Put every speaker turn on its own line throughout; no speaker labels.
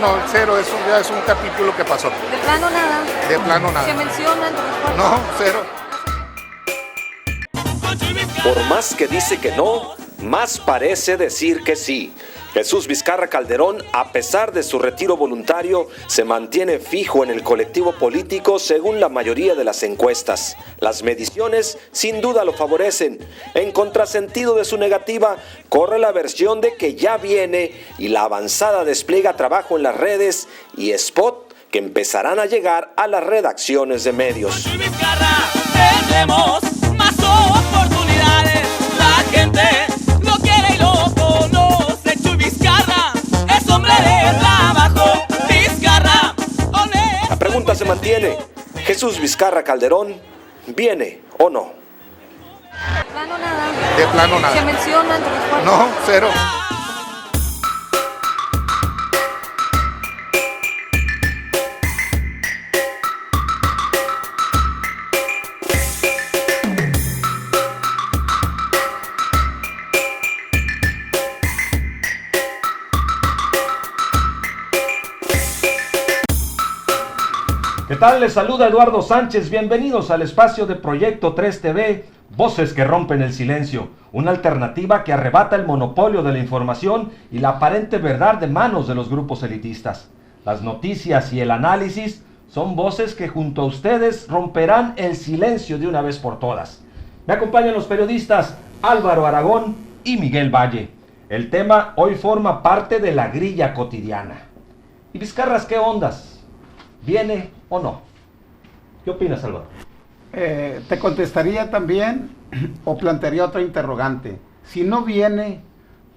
No, cero, eso ya es un capítulo que pasó.
¿De plano nada?
De plano nada.
¿Se mencionan?
No, cero.
Por más que dice que no, más parece decir que sí. Jesús Vizcarra Calderón, a pesar de su retiro voluntario, se mantiene fijo en el colectivo político según la mayoría de las encuestas. Las mediciones sin duda lo favorecen. En contrasentido de su negativa, corre la versión de que ya viene y la avanzada despliega trabajo en las redes y spot que empezarán a llegar a las redacciones de medios.
Vizcarra, tendremos más oportunidades. La gente lo quiere y lo conoce. Chuy Vizcarra es hombre de trabajo. Vizcarra, honesto.
La pregunta se mantiene. ¿Jesús Vizcarra Calderón viene o no?
¿De plano nada?
De plano nada.
¿Se mencionan?
No, cero.
¿Qué tal? Les saluda Eduardo Sánchez. Bienvenidos al espacio de Proyecto 3 TV, Voces que rompen el silencio, una alternativa que arrebata el monopolio de la información y la aparente verdad de manos de los grupos elitistas. Las noticias y el análisis son voces que junto a ustedes romperán el silencio de una vez por todas. Me acompañan los periodistas Álvaro Aragón y Miguel Valle. El tema hoy forma parte de la grilla cotidiana. ¿Y Vizcarras qué ondas? ¿Viene o no? ¿Qué opinas, Álvaro?
Te contestaría también o plantearía otra interrogante. Si no viene,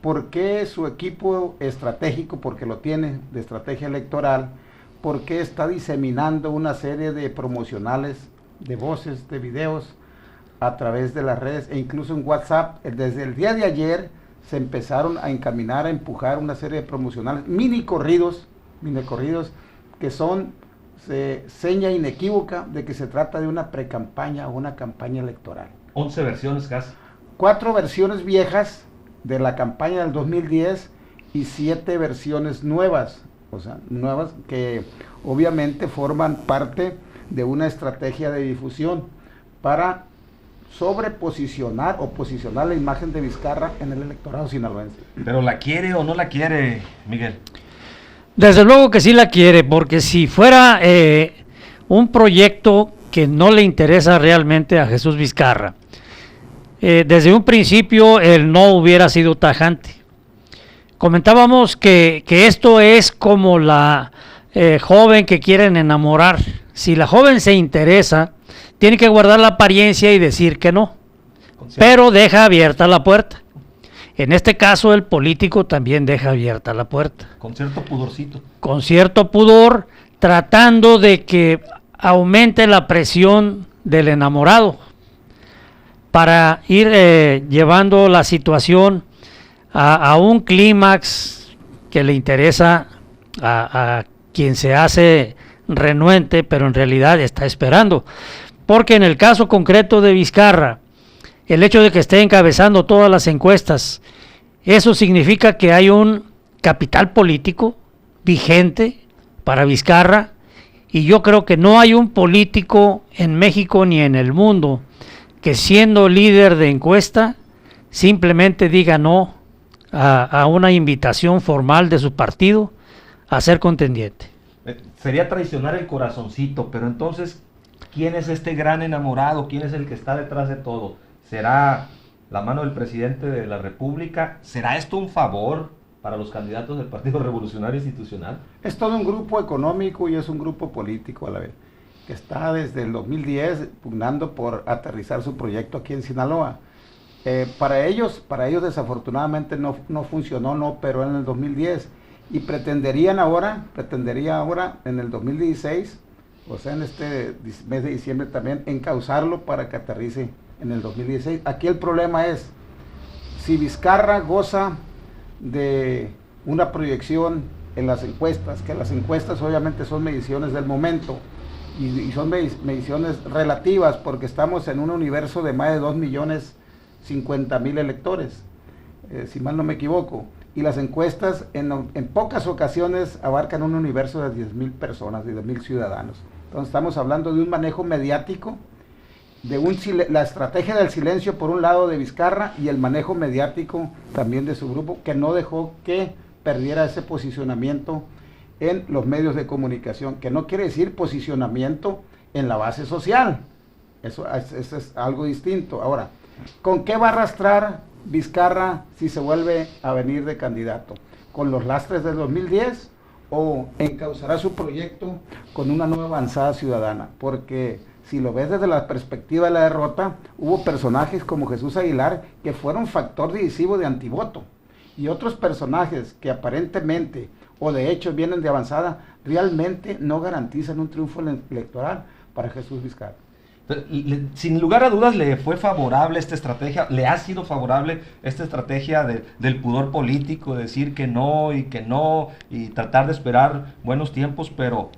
¿por qué su equipo estratégico, porque lo tiene de estrategia electoral, por qué está diseminando una serie de promocionales, de voces, de videos a través de las redes e incluso en WhatsApp? Desde el día de ayer se empezaron a encaminar, a empujar una serie de promocionales, mini corridos que son seña inequívoca de que se trata de una precampaña o una campaña electoral.
11 versiones casi.
4 versiones viejas de la campaña del 2010 y 7 versiones nuevas, nuevas que obviamente forman parte de una estrategia de difusión para sobreposicionar o posicionar la imagen de Vizcarra en el electorado sinaloense.
¿Pero la quiere o no la quiere, Miguel?
Desde luego que sí la quiere, porque si fuera un proyecto que no le interesa realmente a Jesús Vizcarra, desde un principio él no hubiera sido tajante. Comentábamos que esto es como la joven que quieren enamorar. Si la joven se interesa, tiene que guardar la apariencia y decir que no, pero deja abierta la puerta. En este caso, el político también deja abierta la puerta.
Con cierto pudorcito.
Con cierto pudor, tratando de que aumente la presión del enamorado para ir llevando la situación a un clímax que le interesa a quien se hace renuente, pero en realidad está esperando. Porque en el caso concreto de Vizcarra, el hecho de que esté encabezando todas las encuestas, eso significa que hay un capital político vigente para Vizcarra, y yo creo que no hay un político en México ni en el mundo que siendo líder de encuesta simplemente diga no a una invitación formal de su partido a ser contendiente.
Sería traicionar el corazoncito, pero entonces, ¿quién es este gran enamorado? ¿Quién es el que está detrás de todo? ¿Será la mano del presidente de la República? ¿Será esto un favor para los candidatos del Partido Revolucionario Institucional?
Es todo un grupo económico y es un grupo político a la vez, que está desde el 2010 pugnando por aterrizar su proyecto aquí en Sinaloa. Para ellos desafortunadamente no funcionó, no operó en el 2010 y pretendería ahora en el 2016, o sea en este mes de diciembre también, encauzarlo para que aterrice en el 2016. Aquí el problema es, si Vizcarra goza de una proyección en las encuestas, que las encuestas obviamente son mediciones del momento, y son mediciones relativas, porque estamos en un universo de más de 2.050.000 electores, si mal no me equivoco, y las encuestas en pocas ocasiones abarcan un universo de 10,000 personas, de 10,000 ciudadanos. Entonces estamos hablando de un manejo mediático, de la estrategia del silencio por un lado de Vizcarra y el manejo mediático también de su grupo, que no dejó que perdiera ese posicionamiento en los medios de comunicación, que no quiere decir posicionamiento en la base social. Eso es algo distinto. Ahora, ¿con qué va a arrastrar Vizcarra si se vuelve a venir de candidato? ¿Con los lastres del 2010 o encauzará su proyecto con una nueva avanzada ciudadana? Porque si lo ves desde la perspectiva de la derrota, hubo personajes como Jesús Aguilar que fueron factor decisivo de antivoto, y otros personajes que aparentemente o de hecho vienen de avanzada realmente no garantizan un triunfo electoral para Jesús Vizcarra.
Sin lugar a dudas le fue favorable esta estrategia, le ha sido favorable esta estrategia del pudor político, decir que no y tratar de esperar buenos tiempos, pero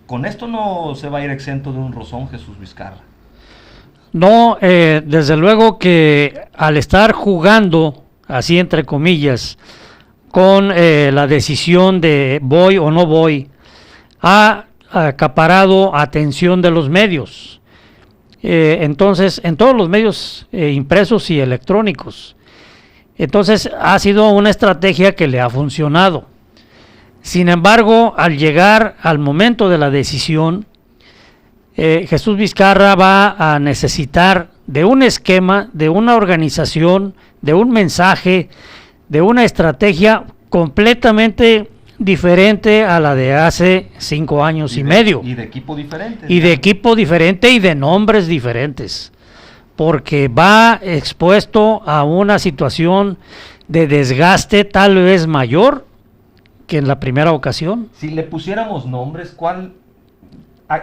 con esto no se va a ir exento de un rozón Jesús Vizcarra.
No, desde luego que al estar jugando, así entre comillas, con la decisión de voy o no voy, ha acaparado atención de los medios. Entonces, en todos los medios impresos y electrónicos. Entonces, ha sido una estrategia que le ha funcionado. Sin embargo, al llegar al momento de la decisión, Jesús Vizcarra va a necesitar de un esquema, de una organización, de un mensaje, de una estrategia completamente diferente a la de hace 5 años y medio.
Y de equipo diferente.
Y de equipo diferente y de nombres diferentes. Porque va expuesto a una situación de desgaste tal vez mayor que en la primera ocasión.
Si le pusiéramos nombres,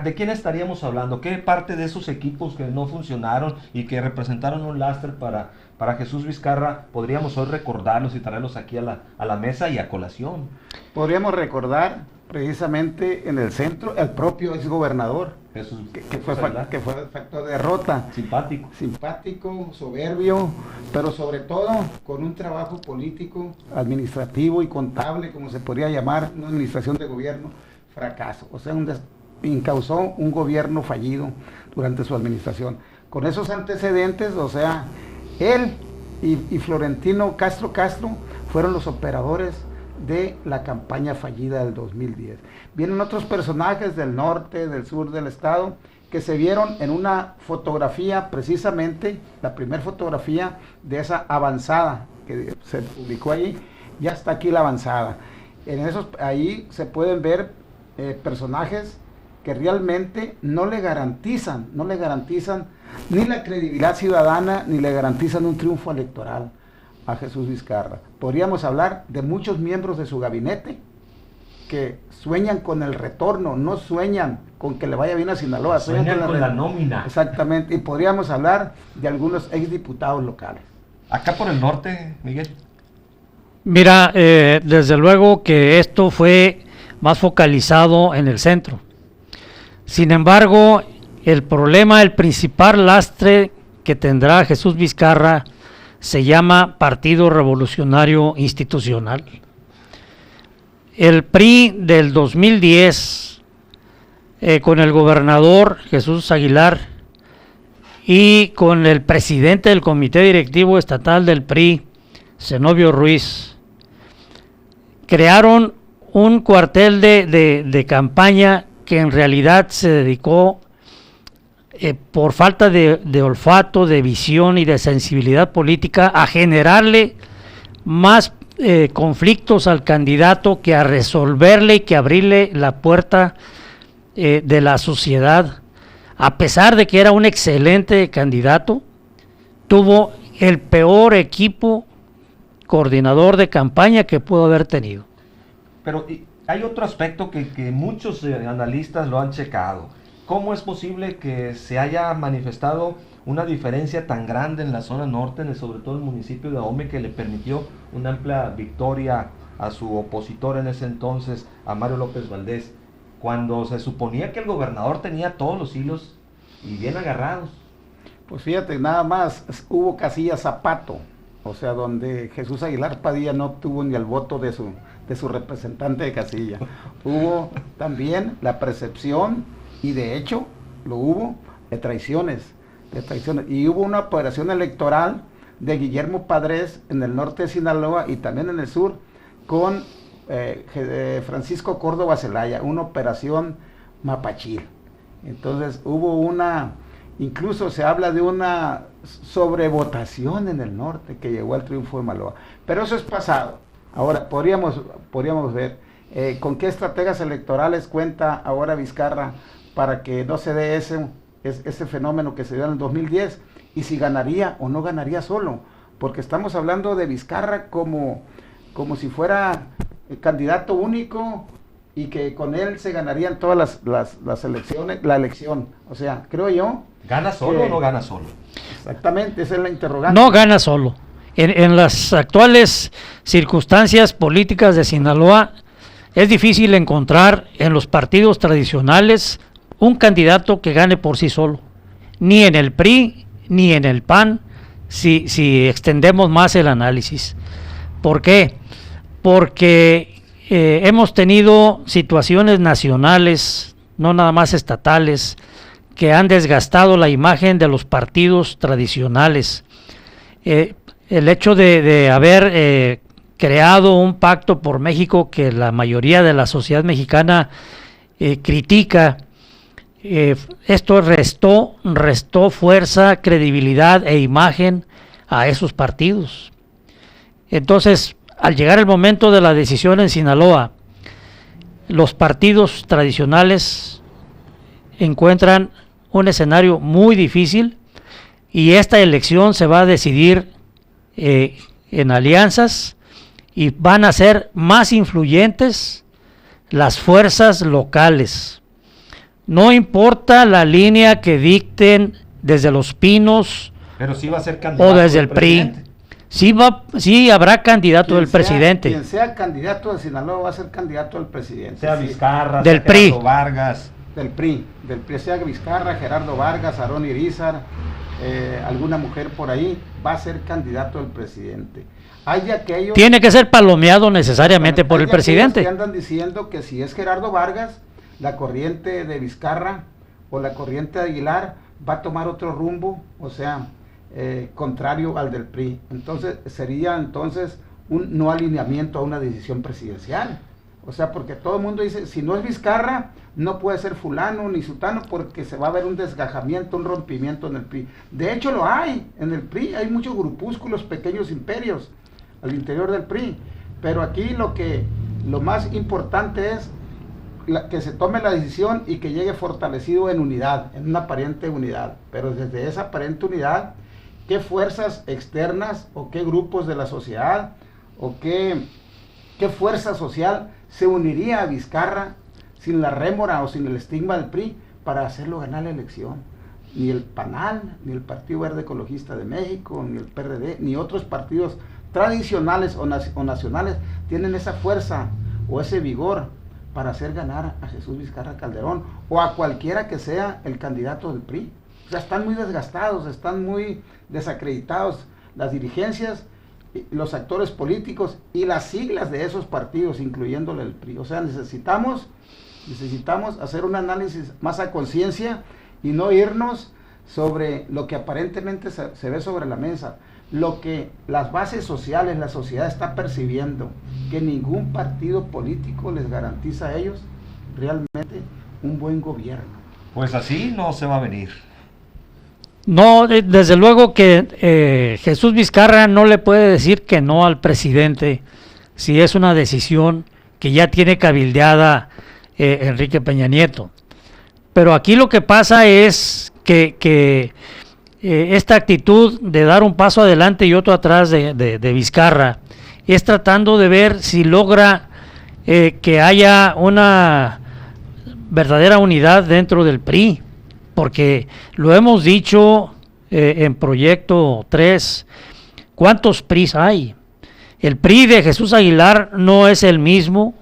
¿de quién estaríamos hablando? ¿Qué parte de esos equipos que no funcionaron y que representaron un lastre para Jesús Vizcarra podríamos hoy recordarlos y traerlos aquí a la mesa y a colación?
Podríamos recordar precisamente en el centro el propio exgobernador,
Jesús,
que fue factor de derrota. Simpático, soberbio, pero sobre todo con un trabajo político, administrativo y contable, como se podría llamar, una administración de gobierno, fracaso. O sea, encausó un gobierno fallido durante su administración. Con esos antecedentes, o sea, él y Florentino Castro fueron los operadores de la campaña fallida del 2010. Vienen otros personajes del norte, del sur del estado, que se vieron en una fotografía, precisamente la primera fotografía de esa avanzada que se publicó allí. Ya está aquí la avanzada. Ahí se pueden ver personajes que realmente no le garantizan ni la credibilidad ciudadana, ni le garantizan un triunfo electoral a Jesús Vizcarra. Podríamos hablar de muchos miembros de su gabinete que sueñan con el retorno, no sueñan con que le vaya bien a Sinaloa,
sueñan con la nómina.
Exactamente, y podríamos hablar de algunos exdiputados locales.
Acá por el norte, Miguel.
Mira, desde luego que esto fue más focalizado en el centro. Sin embargo, el principal lastre que tendrá Jesús Vizcarra se llama Partido Revolucionario Institucional. El PRI del 2010, con el gobernador Jesús Aguilar y con el presidente del Comité Directivo Estatal del PRI, Zenobio Ruiz, crearon un cuartel de campaña que en realidad se dedicó por falta de olfato, de visión y de sensibilidad política a generarle más conflictos al candidato que a resolverle y que abrirle la puerta de la sociedad. A pesar de que era un excelente candidato, tuvo el peor equipo coordinador de campaña que pudo haber tenido.
Pero hay otro aspecto que muchos analistas lo han checado. ¿Cómo es posible que se haya manifestado una diferencia tan grande en la zona norte, sobre todo en el municipio de Ahome, que le permitió una amplia victoria a su opositor en ese entonces, a Mario López Valdés, cuando se suponía que el gobernador tenía todos los hilos y bien agarrados?
Pues fíjate, nada más hubo Casillas Zapato, o sea, donde Jesús Aguilar Padilla no obtuvo ni el voto de su representante de casilla. Hubo también la percepción, y de hecho lo hubo, de traiciones, y hubo una operación electoral de Guillermo Padres en el norte de Sinaloa y también en el sur, con Francisco Córdoba Zelaya, una operación mapachil. Entonces hubo incluso se habla de una sobrevotación en el norte que llegó al triunfo de Maloa. Pero eso es pasado. Ahora, podríamos ver con qué estrategias electorales cuenta ahora Vizcarra para que no se dé ese fenómeno que se dio en el 2010, y si ganaría o no ganaría solo, porque estamos hablando de Vizcarra como si fuera el candidato único y que con él se ganarían todas las elecciones, la elección. O sea, creo yo...
¿Gana solo o no gana solo?
Exactamente, esa es la interrogante.
No gana solo. En las actuales circunstancias políticas de Sinaloa, es difícil encontrar en los partidos tradicionales un candidato que gane por sí solo. Ni en el PRI, ni en el PAN, si extendemos más el análisis. ¿Por qué? Porque hemos tenido situaciones nacionales, no nada más estatales, que han desgastado la imagen de los partidos tradicionales. El hecho de haber creado un pacto por México que la mayoría de la sociedad mexicana critica, esto restó fuerza, credibilidad e imagen a esos partidos. Entonces, al llegar el momento de la decisión en Sinaloa, los partidos tradicionales encuentran un escenario muy difícil, y esta elección se va a decidir en alianzas, y van a ser más influyentes las fuerzas locales. No importa la línea que dicten desde Los Pinos,
pero sí va a ser candidato
o desde el PRI. Sí habrá candidato del presidente.
Quien sea candidato de Sinaloa va a ser candidato del presidente.
Sea Vizcarra,
del
sea
PRI.
Gerardo Vargas.
Del PRI, sea Vizcarra, Gerardo Vargas, Aarón Irizar, alguna mujer por ahí, va a ser candidato del presidente. Hay aquellos...
Tiene que ser palomeado necesariamente por el presidente.
Que andan diciendo que si es Gerardo Vargas, la corriente de Vizcarra o la corriente de Aguilar va a tomar otro rumbo, o sea, contrario al del PRI. Entonces sería un no alineamiento a una decisión presidencial. O sea, porque todo el mundo dice, si no es Vizcarra, no puede ser fulano ni sutano, porque se va a ver un desgajamiento, un rompimiento en el PRI. De hecho lo hay, en el PRI hay muchos grupúsculos, pequeños imperios al interior del PRI. Pero aquí lo más importante es que se tome la decisión y que llegue fortalecido en unidad, en una aparente unidad. Pero desde esa aparente unidad, ¿qué fuerzas externas o qué grupos de la sociedad o qué fuerza social se uniría a Vizcarra sin la rémora o sin el estigma del PRI para hacerlo ganar la elección? Ni el PANAL, ni el Partido Verde Ecologista de México, ni el PRD, ni otros partidos tradicionales o nacionales tienen esa fuerza o ese vigor para hacer ganar a Jesús Vizcarra Calderón o a cualquiera que sea el candidato del PRI. O sea, están muy desgastados, están muy desacreditados las dirigencias, los actores políticos y las siglas de esos partidos, incluyéndole el PRI. O sea, necesitamos hacer un análisis más a conciencia y no irnos sobre lo que aparentemente se ve sobre la mesa, lo que las bases sociales, la sociedad está percibiendo, que ningún partido político les garantiza a ellos realmente un buen gobierno.
Pues así no se va a venir.
No, desde luego que Jesús Vizcarra no le puede decir que no al presidente si es una decisión que ya tiene cabildeada Enrique Peña Nieto. Pero aquí lo que pasa es que esta actitud de dar un paso adelante y otro atrás de Vizcarra es tratando de ver si logra que haya una verdadera unidad dentro del PRI. Porque lo hemos dicho en Proyecto 3, ¿cuántos PRIs hay? El PRI de Jesús Aguilar no es el mismo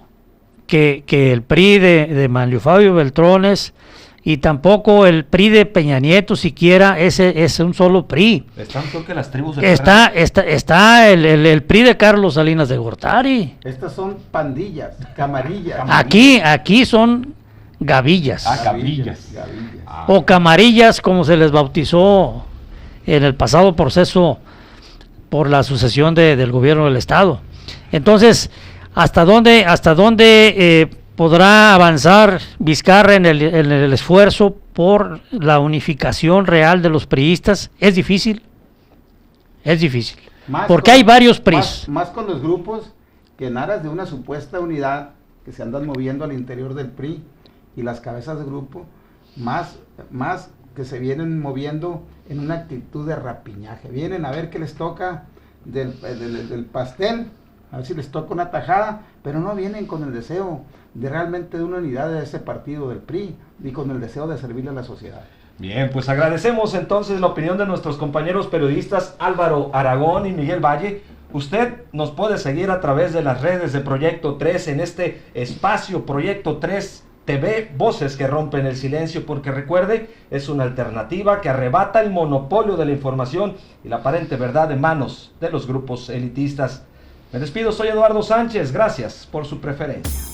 que el PRI de Manlio Fabio Beltrones y tampoco el PRI de Peña Nieto siquiera es un solo PRI.
Están peor que las tribus del
Está el PRI de Carlos Salinas de Gortari.
Estas son pandillas, camarillas.
Aquí son gavillas.
Gavillas.
Gavillas.
O camarillas, como se les bautizó en el pasado proceso por la sucesión del gobierno del Estado. Entonces, ¿hasta dónde podrá avanzar Vizcarra en el esfuerzo por la unificación real de los priistas? Es difícil, porque hay varios PRIs.
Más con los grupos que en aras de una supuesta unidad que se andan moviendo al interior del PRI y las cabezas de grupo, más que se vienen moviendo en una actitud de rapiñaje. Vienen a ver qué les toca del pastel, a ver si les toca una tajada, pero no vienen con el deseo de realmente de una unidad de ese partido del PRI, ni con el deseo de servirle a la sociedad.
Bien, pues agradecemos entonces la opinión de nuestros compañeros periodistas Álvaro Aragón y Miguel Valle. Usted nos puede seguir a través de las redes de Proyecto 3 en este espacio Proyecto 3 TV, voces que rompen el silencio, porque recuerde, es una alternativa que arrebata el monopolio de la información y la aparente verdad de manos de los grupos elitistas. Me despido, soy Eduardo Sánchez, gracias por su preferencia.